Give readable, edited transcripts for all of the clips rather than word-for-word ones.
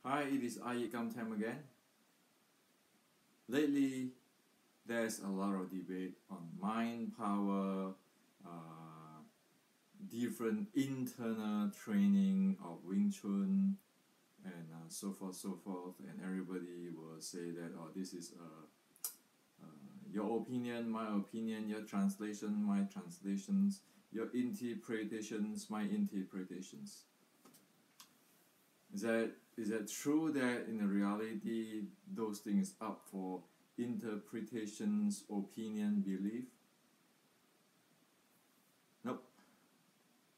Hi, it is iYikKam time again. Lately, there's a lot of debate on mind power, different internal training of Wing Chun, and so forth. And everybody will say that, oh, this is your opinion, my opinion, your translation, my translations, your interpretations, my interpretations. Is that true that in reality those things up for interpretations, opinion, belief? Nope.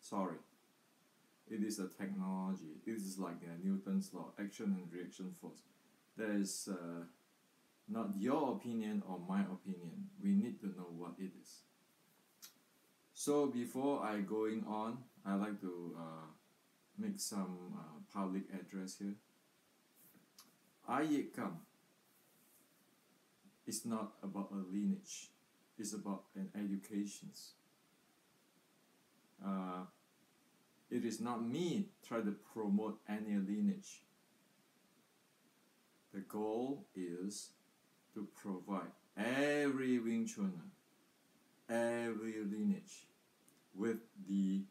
Sorry. It is a technology. It is like Newton's law, action and reaction force. There is not your opinion or my opinion. We need to know what it is. So before I going on, I like to make some public address here. iYikKam is not about a lineage. It's about an education. It is not me trying to promote any lineage. The goal is to provide every Wing Chuner, every lineage with the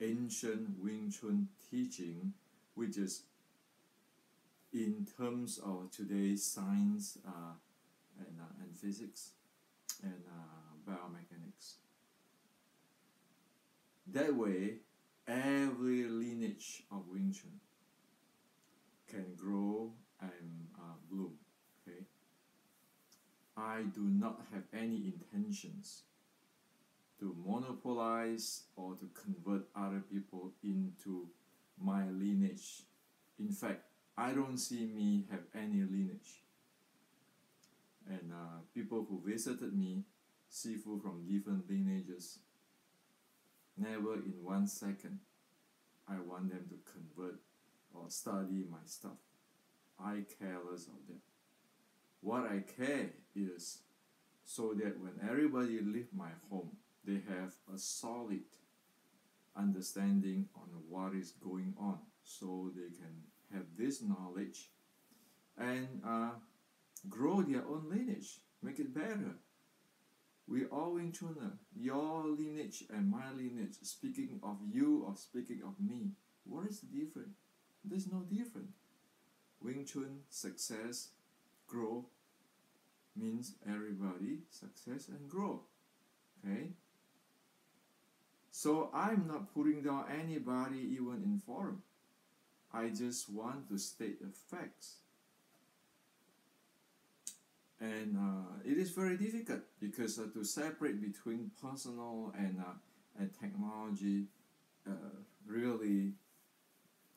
ancient Wing Chun teaching, which is in terms of today's science and physics and biomechanics. That way, every lineage of Wing Chun can grow and bloom. Okay, I do not have any intentions to monopolize or to convert other people into my lineage. In fact, I don't see me have any lineage. And people who visited me, Sifu from different lineages, never in 1 second I want them to convert or study my stuff. I care less of that. What I care is so that when everybody leave my home, they have a solid understanding on what is going on, so they can have this knowledge and grow their own lineage, make it better. We all Wing Chuner, your lineage and my lineage, speaking of you or speaking of me. What is the difference? There's no difference. Wing Chun, success, grow, means everybody success and grow. Okay? So I'm not putting down anybody even in forum. I just want to state the facts. And it is very difficult because to separate between personal and technology really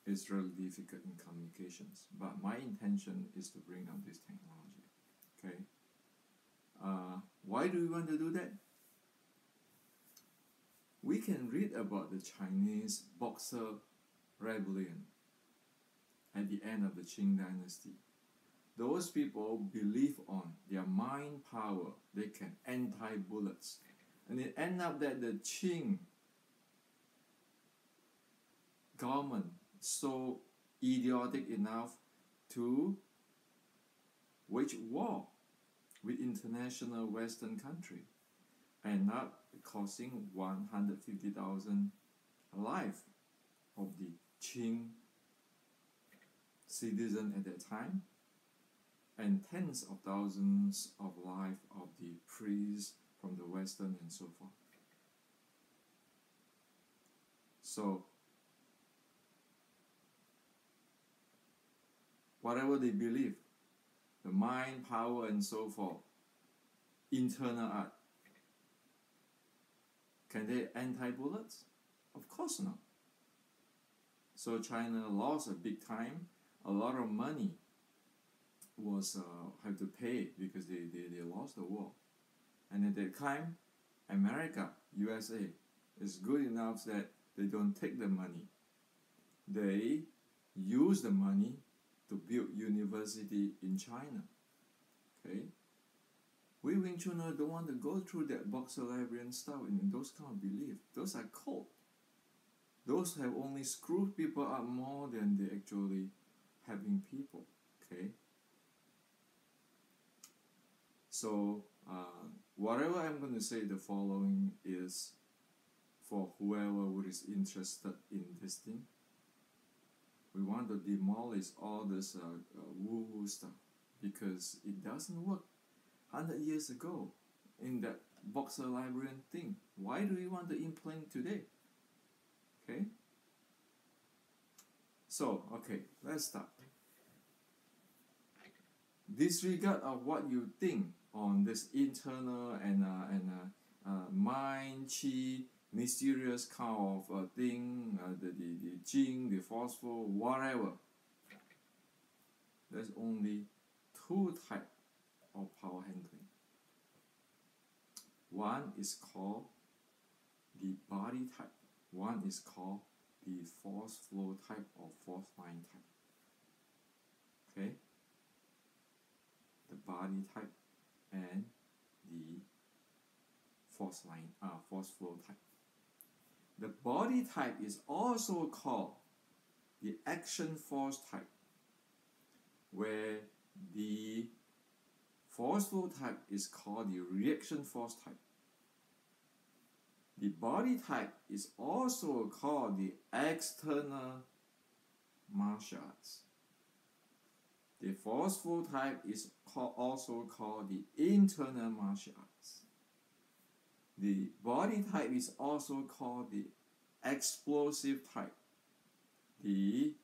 is really difficult in communications. But my intention is to bring up this technology. Okay. Why do we want to do that? We can read about the Chinese Boxer Rebellion at the end of the Qing Dynasty. Those people believe on their mind power. They can anti-bullets. And it ended up that the Qing government so idiotic enough to wage war with international Western country, and not causing 150,000 lives of the Qing citizen at that time, and tens of thousands of lives of the priests from the Western and so forth. So, whatever they believe, the mind, power and so forth, internal art, can they anti-bullets? Of course not. So China lost a big time. A lot of money was have to pay because they lost the war. And at that time, America, USA, is good enough that they don't take the money. They use the money to build university in China. Okay? We Wing Chuners don't want to go through that Boxer Rebellion stuff and those kind of beliefs. Those are cult. Those have only screwed people up more than they actually having people. Okay. So whatever I'm going to say, the following is for whoever who is interested in this thing. We want to demolish all this woo-woo stuff because it doesn't work. 100 years ago, in that Boxer librarian thing, why do we want to implant today? Okay. So okay, let's start. Disregard of what you think on this internal and mind, chi, mysterious kind of thing, the jing, the forceful, whatever. There's only two types of power handling. One is called the body type. One is called the force flow type or force line type. Okay? The body type and the force flow type. The body type is also called the action force type, where the force flow type is called the reaction force type. The body type is also called the external martial arts. The force flow type is also called the internal martial arts. The body type is also called the explosive type. The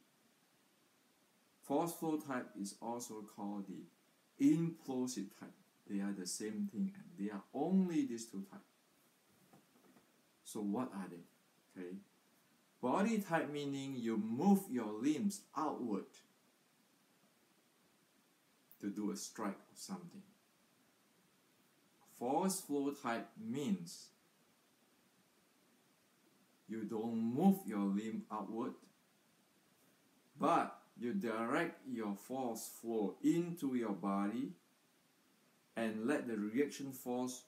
force flow type is also called the implosive type. They are the same thing, and they are only these two types. So what are they? Okay. Body type meaning you move your limbs outward to do a strike or something. Force flow type means you don't move your limb outward, but you direct your force flow into your body and let the reaction force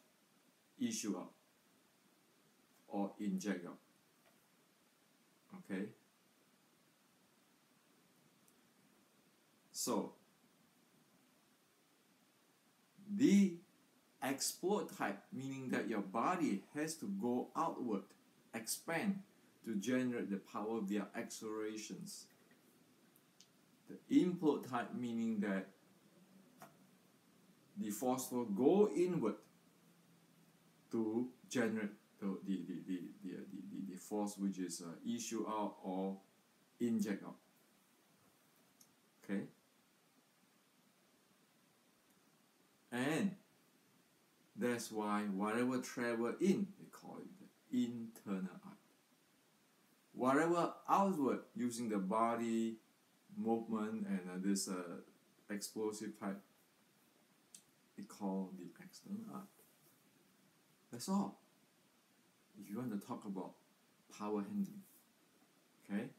issue out or inject out. Okay? So, the explode type, meaning that your body has to go outward, expand to generate the power via accelerations. The implode type, meaning that the force flow go inward to generate the force which is issue out or inject out. Okay? And that's why whatever travel in, they call it the internal art. Whatever outward, using the body movement and this explosive type, they call the external art. That's all. If you want to talk about power handling, okay?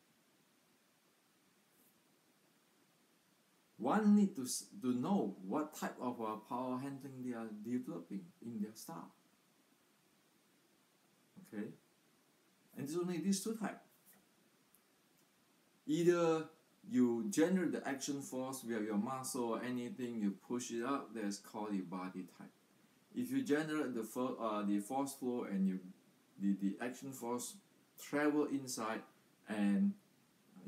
One need to know what type of power handling they are developing in their style. Okay? And there's only these two types. Either you generate the action force via your muscle or anything, you push it out, that's called the body type. If you generate the force flow and the action force travel inside and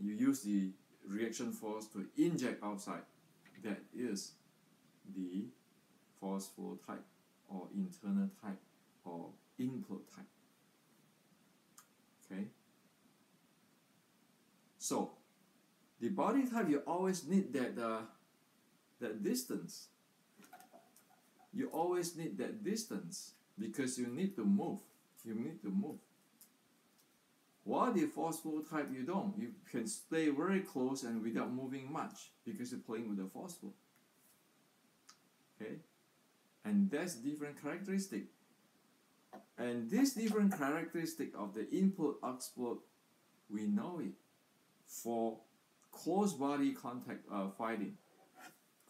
you use the reaction force to inject outside, that is the force flow type or internal type or implode type. Okay? So, the body type, you always need that distance. You always need that distance because you need to move. You need to move. While the force flow type, you don't. You can stay very close and without moving much because you're playing with the force flow. Okay? And that's different characteristic. And this different characteristic of the input explode, we know it for close body contact fighting,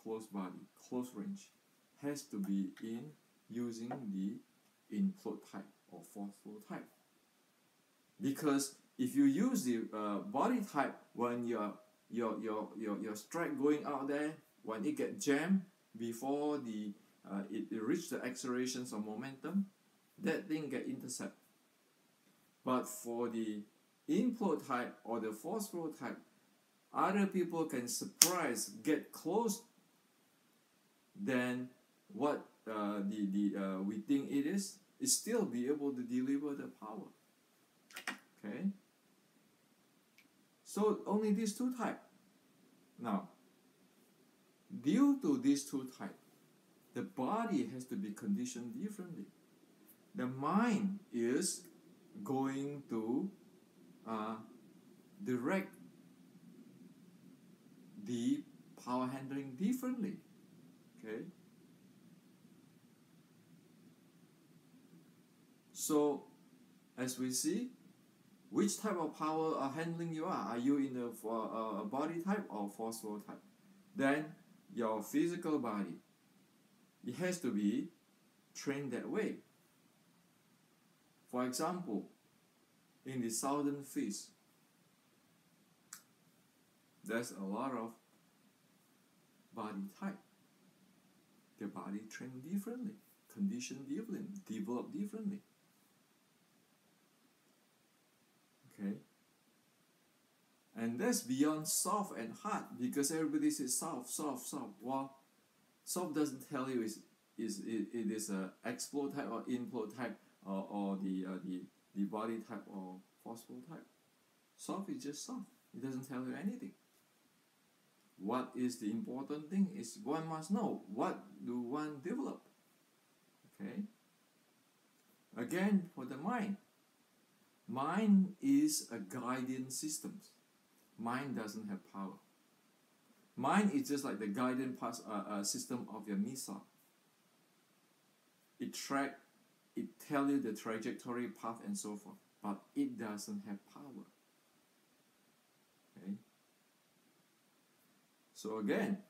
close body, close range, has to be in using the implode type or force flow type. Because if you use the body type when you're your strike going out there, when it get jammed before it reach the accelerations or momentum, that thing get intercept. But for the implode type or the force flow type, other people can surprise, get close than what we think it is still be able to deliver the power. Okay. So only these two types. Now, due to these two types, the body has to be conditioned differently. The mind is going to direct the power handling differently. Okay. So, as we see, which type of power handling you are? Are you in the body type or force flow type? Then your physical body, it has to be trained that way. For example, in the southern fish, there's a lot of body type. The body trained differently, conditioned differently, developed differently. Okay, and that's beyond soft and hard, because everybody says soft. Well, soft doesn't tell you it is a explode type or implode type or the body type or force flow type. Soft is just soft. It doesn't tell you anything. What is the important thing is one must know, what do one develop? Okay. Again, for the mind. Mind is a guidance system. Mind doesn't have power. Mind is just like the guidance system of your missile. It tell you the trajectory, path, and so forth, but it doesn't have power. Okay. So again,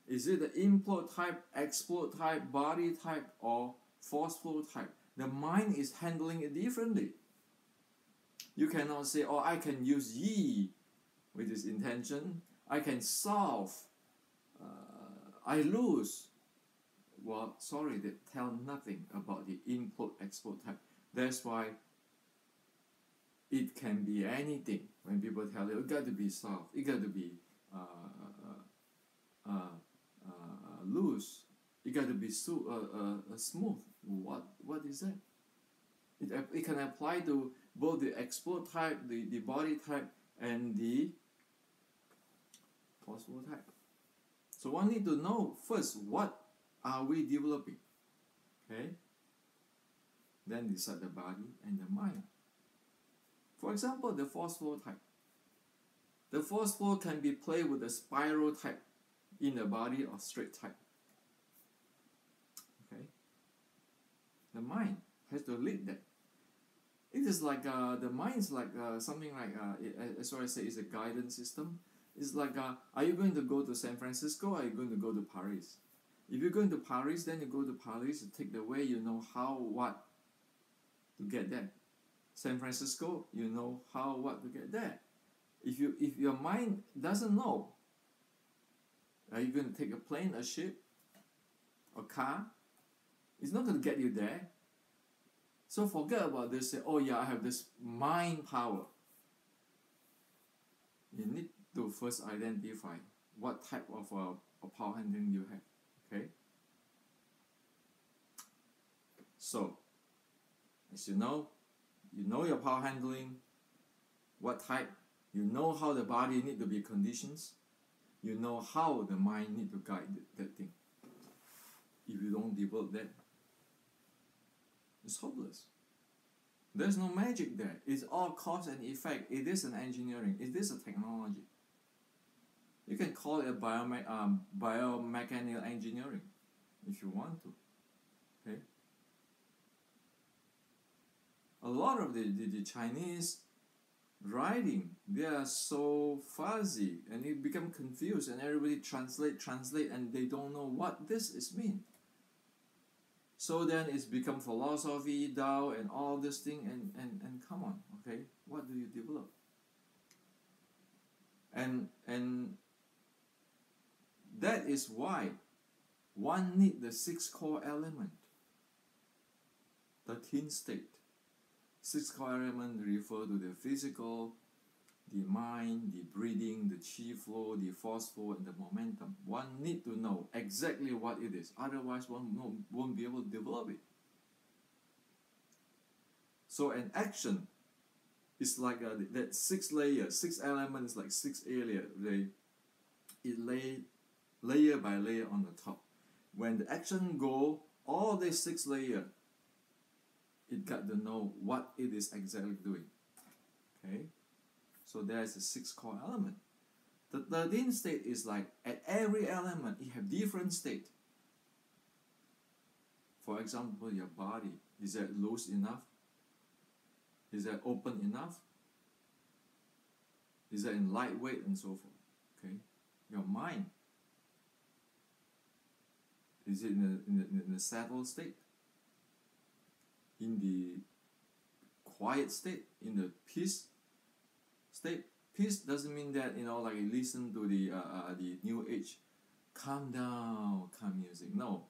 is it the implode type, explode type, body type, or force flow type? The mind is handling it differently. You cannot say, oh, I can use yi with this intention. I can solve. I lose. Well, sorry, they tell nothing about the implode explode type. That's why it can be anything. When people tell you, it got to be soft, it got to be loose, it got to be smooth. What is that? It can apply to both the explode type, the body type, and the force flow type. So one need to know first, what are we developing? Okay? Then decide the body and the mind. For example, the force flow type. The force flow can be played with the spiral type in the body or straight type. Okay? The mind has to lead that. It is like the mind is like something like as what I say, is a guidance system. It's like are you going to go to San Francisco or are you going to go to Paris? If you're going to Paris, then you go to Paris, you take the way, you know how, what to get there. San Francisco, you know how, what to get there. If your mind doesn't know, are you going to take a plane, a ship, a car? It's not going to get you there. So forget about this. Say, oh yeah, I have this mind power. You need to first identify what type of power handling you have. Okay. So, as you know your power handling, what type. You know how the body need to be conditioned. You know how the mind need to guide that thing. If you don't develop that, it's hopeless. There's no magic there. It's all cause and effect. It is an engineering. It is a technology. You can call it a biomechanical engineering if you want to. Okay. A lot of the Chinese writing, they are so fuzzy and it become confused and everybody translate and they don't know what this is mean. So then it's become philosophy, Tao, and all this thing, and come on, okay? What do you develop? and that is why one need the 6 core element, the thin state. 6 core element refer to the physical, the mind, the breathing, the chi flow, the force flow, and the momentum. One need to know exactly what it is, otherwise one won't be able to develop it. So an action is like that 6 layers, 6 elements, like 6 layers. It lay layer by layer on the top. When the action go, all these 6 layers, it got to know what it is exactly doing. Okay, so there's a 6 core element. The 13th state is like at every element it have different state. For example, your body, is that loose enough? Is that open enough? Is that in lightweight and so forth? Okay, your mind, is it in the settled state? In the quiet state? In the peace state? Peace doesn't mean that, you know, like you listen to the new age calm down calm music. No,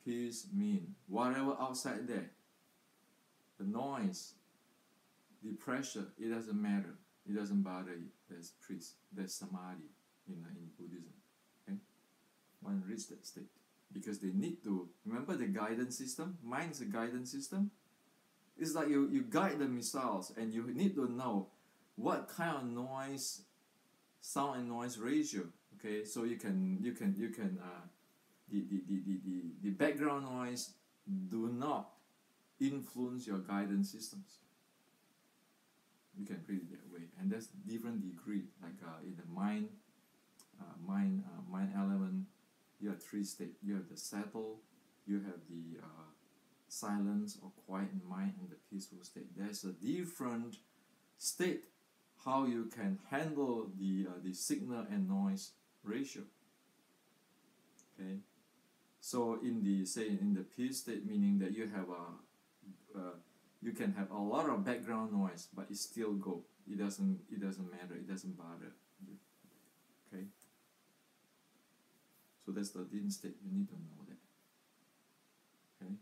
peace mean whatever outside there, the noise, the pressure, it doesn't matter, it doesn't bother you. There's peace, there's samadhi in Buddhism. Okay, one reach that state because they need to remember the guidance system. Mind is a guidance system. It's like you guide the missiles, and you need to know what kind of noise, sound and noise ratio. Okay, so you can the background noise do not influence your guidance systems. You can read it that way, and that's different degree. Like in the mind element, you have 3 states. You have the settle, you have the silence or quiet mind, and the peaceful state. There's a different state how you can handle the signal and noise ratio. Okay, so in the peace state, meaning that you have you can have a lot of background noise, but it still go. It doesn't matter. It doesn't bother you. Okay. So that's the 13th state. You need to know that. Okay.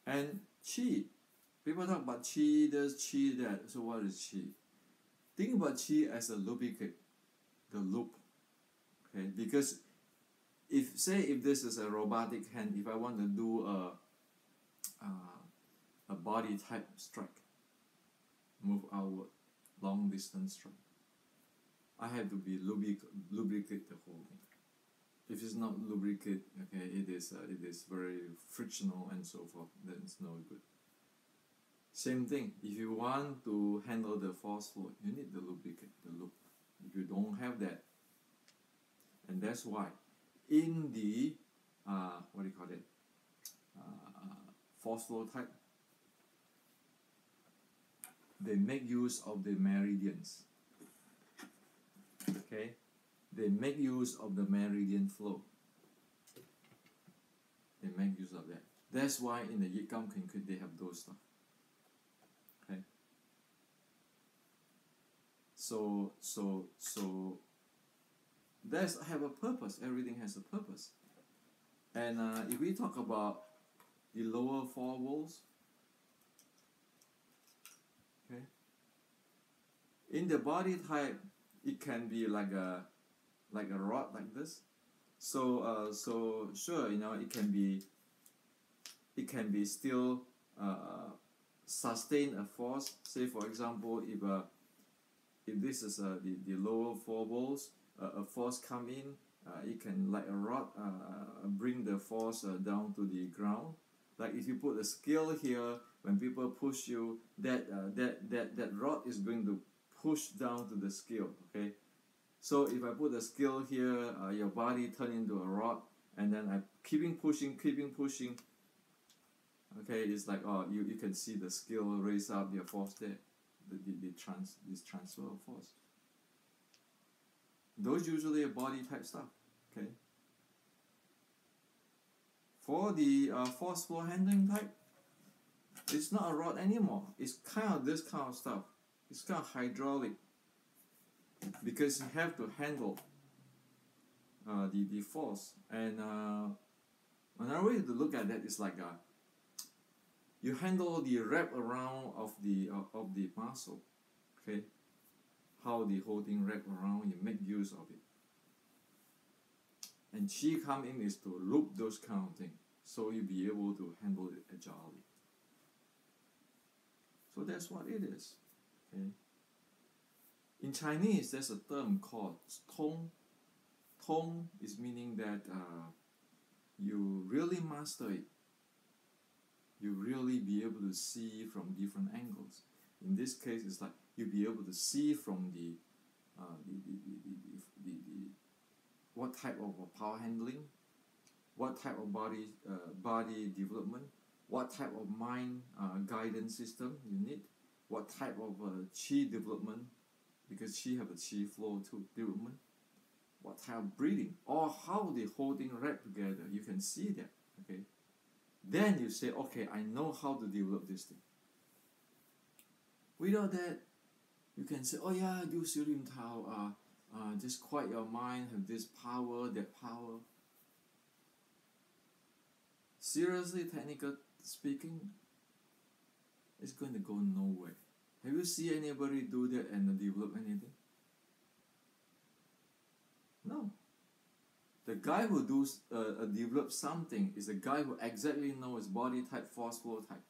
And chi. People talk about chi this, chi that. So what is chi? Think about chi as a lubricant, the loop. Okay. Because if this is a robotic hand, if I want to do a body type strike, move outward, long distance strike, I have to be lubricate the whole thing. If it's not lubricate, okay, it is very frictional and so forth. Then it's no good. Same thing. If you want to handle the force flow, you need the lubricate, the loop. If you don't have that, and that's why in the what do you call it? Force flow type, they make use of the meridians. Okay, they make use of the meridian flow. They make use of that. That's why in the iYikKam they have those stuff. Okay. So that's have a purpose. Everything has a purpose. And if we talk about the lower 4 volts, okay, in the body type, it can be like a rod like this. So sure, you know, it can be still sustain a force. Say for example, if this is the lower 4 volts, a force come in, it can, like a rod, bring the force down to the ground. Like if you put a scale here, when people push you, that rod is going to push down to the scale. Okay, so if I put a scale here, your body turn into a rod, and then I keeping pushing. Okay, it's like, oh, you can see the scale raise up your force there, this transfer of force. Those usually are body type stuff. Okay. For the force flow handling type, it's not a rod anymore. It's kind of this kind of stuff. It's kind of hydraulic. because you have to handle the force. And another way to look at that is like you handle the wrap around of the muscle, okay? How the whole thing wrap around, you make use of it. And Qi come in is to loop those kind of things, so you'll be able to handle it agilely. So that's what it is. Okay. In Chinese, there's a term called tong. Tong is meaning that you really master it. You really be able to see from different angles. In this case, it's like you'll be able to see from the what type of power handling, what type of body development, what type of mind guidance system you need, what type of qi development, because qi have a qi flow too development, what type of breathing, or how the whole thing wrap together. You can see that. Okay, then you say, okay, I know how to develop this thing. Without that, you can say, oh yeah, do Xiulim Tao, just quiet your mind, have this power, that power. Seriously, technical speaking, it's going to go nowhere. Have you seen anybody do that and develop anything? No. The guy who does develop something is a guy who exactly knows body type, force flow type.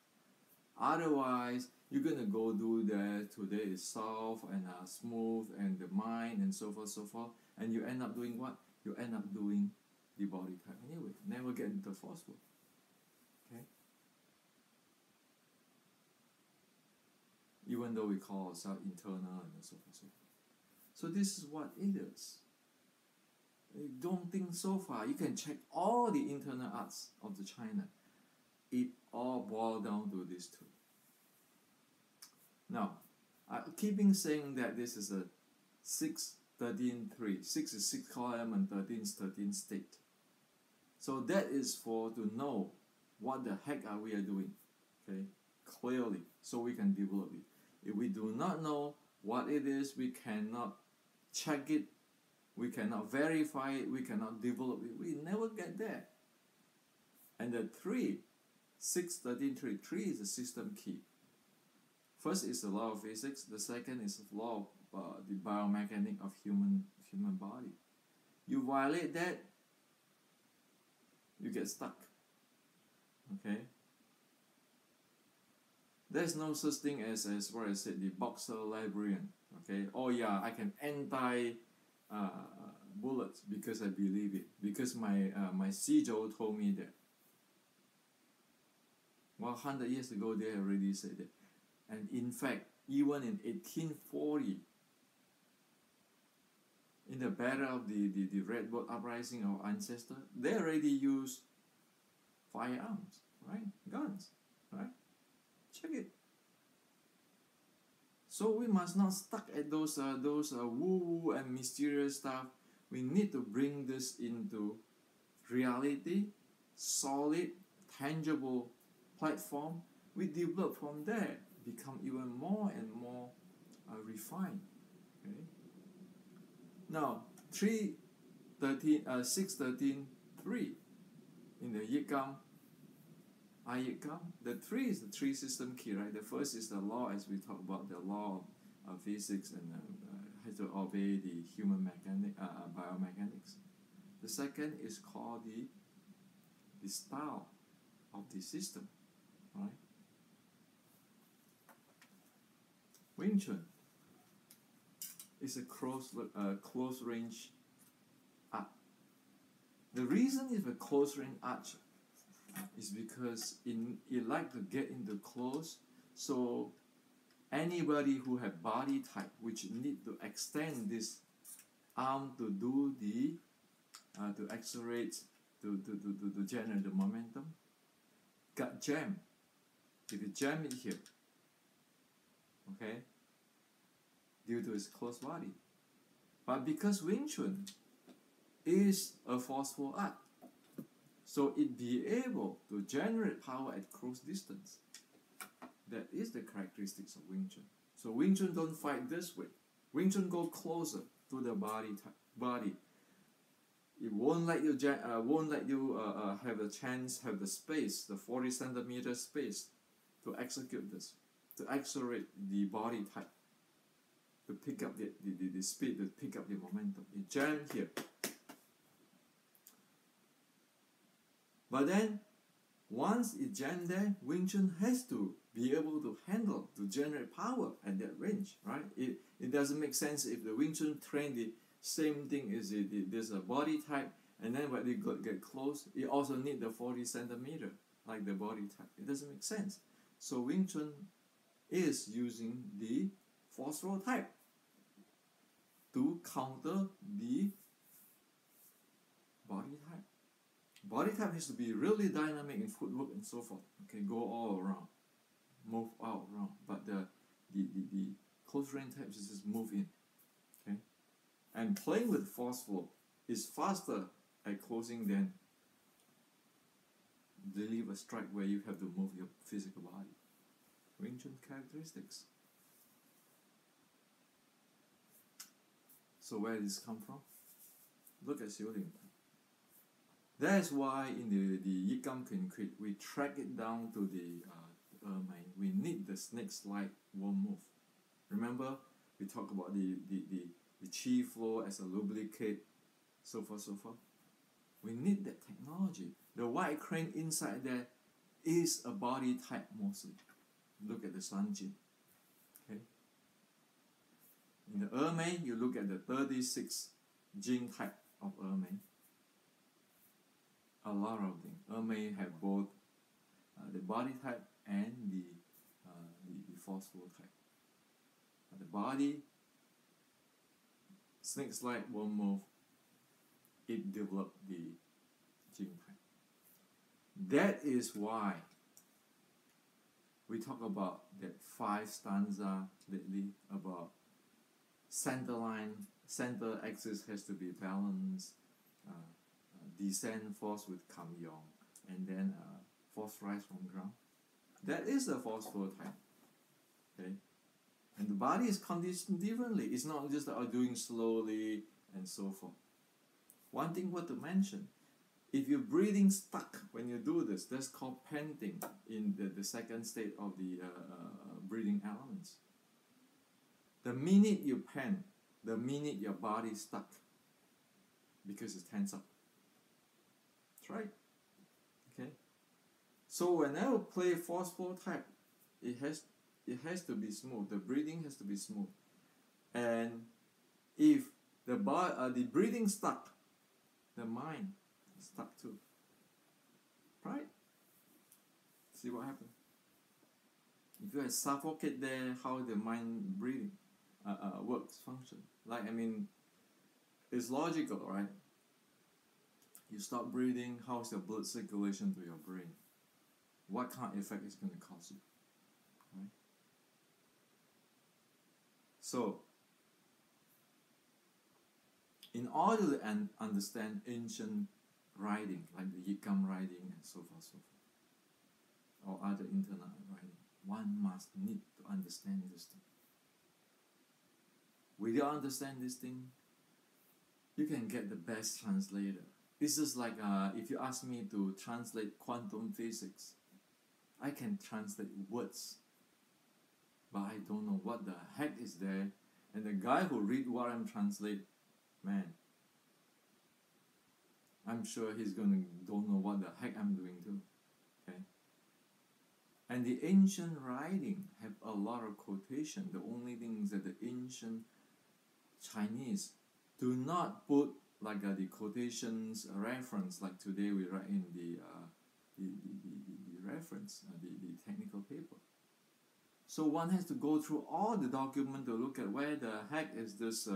Otherwise, you're gonna go do that. Today is soft and smooth and the mind and so forth, and you end up doing what? You end up doing the body type anyway. Never get into force flow. Okay. Even though we call ourselves internal and so forth. So this is what it is. Don't think so far. You can check all the internal arts of the China. It all boils down to these two. Now, keeping saying that this is a 6-13-3. 6 is 6 core element, 13 is 13 state. So that is for to know what the heck are we doing, okay, clearly, so we can develop it. If we do not know what it is, we cannot check it, we cannot verify it, we cannot develop it, we never get there. And the 6-13-3 is a system key. First is the law of physics, the second is the law of the biomechanics of human body. You violate that, you get stuck. Okay? There's no such thing as what I said, the boxer librarian. Okay? Oh yeah, I can anti bullets because I believe it. Because my Sizhou told me that. Well, 100 years ago they already said that. And in fact, even in 1840, in the battle of the Red Boat Uprising of ancestors, they already used firearms, right? Guns, right? Check it. So we must not stuck at those woo-woo and mysterious stuff. We need to bring this into reality, solid, tangible platform. We develop from there, become even more and more refined. Okay? Now, 6-13-3 in the iYikKam, iYikKam, the 3 is the 3 system key, right? The first is the law, as we talk about, the law of physics and has to obey the human biomechanics. The second is called the style of the system, right? Wing Chun is a close range art. The reason it's a close range art is because it like to get into close, so anybody who have body type which need to extend this arm to do the to accelerate to generate the momentum got jammed. If you jam it here, okay, due to its close body. But because Wing Chun is a forceful art, so it be able to generate power at close distance. That is the characteristics of Wing Chun. So Wing Chun don't fight this way. Wing Chun go closer to the body. It won't let you have a chance, have the space, the 40 centimeter space to execute this, to accelerate the body type, to pick up the speed, to pick up the momentum. It jammed here. But then, once it jammed there, Wing Chun has to be able to handle, to generate power at that range, right? It doesn't make sense if the Wing Chun train the same thing as there's a body type, and then when they get close, it also need the 40 centimeter, like the body type. It doesn't make sense. So Wing Chun is using the force flow type to counter the body type. Body type has to be really dynamic in footwork and so forth. Okay, go all around, move out around. But the close range types is just move in. Okay, and playing with force flow is faster at closing than deliver strike where you have to move your physical body. Wing Chun characteristics. So where does this come from? Look at Xiuling. That's why in the iYikKam Queen we track it down to the Ermei. We need the snake slide worm move. Remember, we talked about the chi flow as a lubricate, so forth, so forth. We need that technology. The white crane inside there is a body type mostly. Look at the Sanjin. Okay. In the Ermei, you look at the 36 Jing type of Ermei. A lot of things. Ermei have both the body type and the force flow type. The body, snake slide won't move. It developed the Jing type. That is why we talk about that 5 stanza lately about center line, center axis has to be balanced. Descend force with Kam Yong, and then force rise from ground. That is the force flow type. Okay, and the body is conditioned differently. It's not just doing slowly and so forth. One thing worth to mention: if you're breathing stuck when you do this, that's called panting in the second state of the breathing elements. The minute you pant, the minute your body is stuck, because it's tense up. Right? Okay. So whenever play force flow type, it has to be smooth. The breathing has to be smooth. And if the breathing stuck, the mind is stuck too. Right? See what happens? If you suffocate there, how the mind breathing works, function. Like, I mean, it's logical, right? You stop breathing, how's your blood circulation to your brain? What kind of effect is going to cause you? Right? So, in order to understand ancient writing, like the iYikKam writing and so forth, or other internet writing, one must need to understand this thing. Without understand this thing, you can get the best translator. This is like if you ask me to translate quantum physics, I can translate words, but I don't know what the heck is there. And the guy who read what I'm translate, man, I'm sure he's gonna don't know what the heck I'm doing too. Okay. And the ancient writing have a lot of quotation. The only thing is that the ancient Chinese do not put like the quotations reference like today we write in the reference, the technical paper. So one has to go through all the document to look at where the heck is this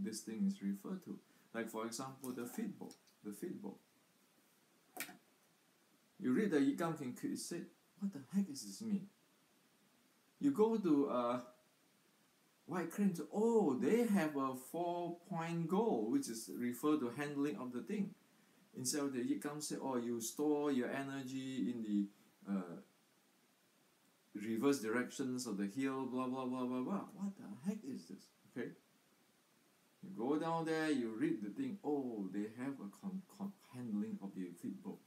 this thing is referred to. Like for example, the feed book. The feed book. You read the iYikKam King, it said, what the heck does this mean? You go to White Cranes, oh, they have a 4-point goal, which is refer to handling of the thing. Instead of the iYikKam say, oh, you store your energy in the reverse directions of the heel, blah, blah, blah, blah, blah. What the heck is this? Okay? down there, you read the thing, oh, they have a handling of the football.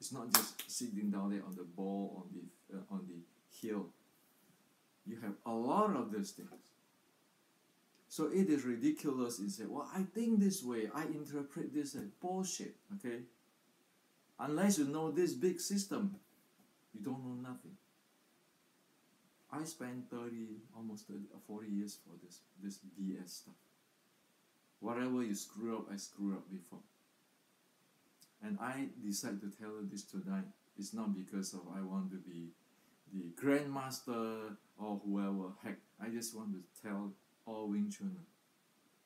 It's not just sitting down there on the ball, on the hill. You have a lot of these things. So it is ridiculous to say, well, I think this way, I interpret this as bullshit, okay? Unless you know this big system, you don't know nothing. I spent almost 40 years for this BS stuff. Whatever you screw up, I screwed up before. And I decided to tell you this tonight. It's not because of I want to be the grandmaster or whoever. Heck, I just want to tell all Wing Chun,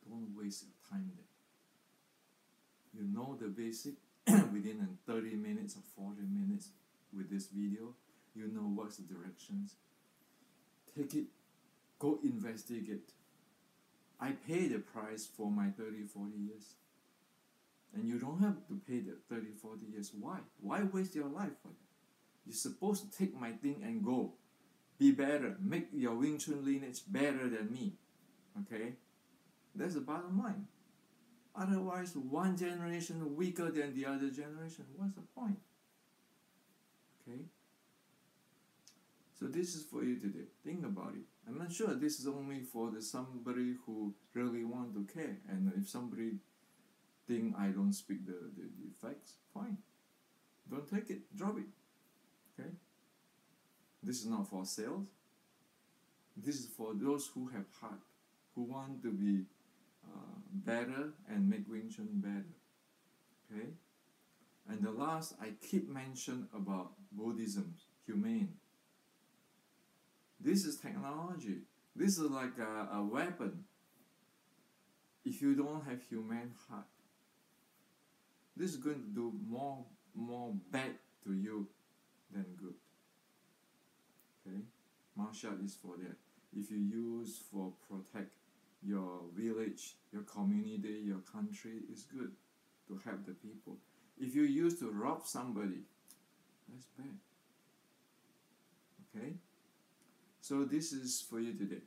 don't waste your time there. You know the basic within 30 minutes or 40 minutes with this video. You know what's the directions. Take it, go investigate. I pay the price for my 30, 40 years. And you don't have to pay the 30, 40 years. Why? Why waste your life for that? You're supposed to take my thing and go. Be better. Make your Wing Chun lineage better than me. Okay? That's the bottom line. Otherwise, one generation weaker than the other generation. What's the point? Okay? So this is for you today. Think about it. I'm not sure this is only for somebody who really want to care. And if somebody think I don't speak the facts, fine. Don't take it. Drop it. Okay? This is not for sales. This is for those who have heart, who want to be better and make Wing Chun better. Okay? And the last, I keep mention about Buddhism, humane. This is technology. This is like a weapon. If you don't have humane heart, this is going to do more bad to you than good. Okay? Martial art is for that. If you use for protect your village, your community, your country, it's good to help the people. If you use to rob somebody, that's bad. Okay? So this is for you today.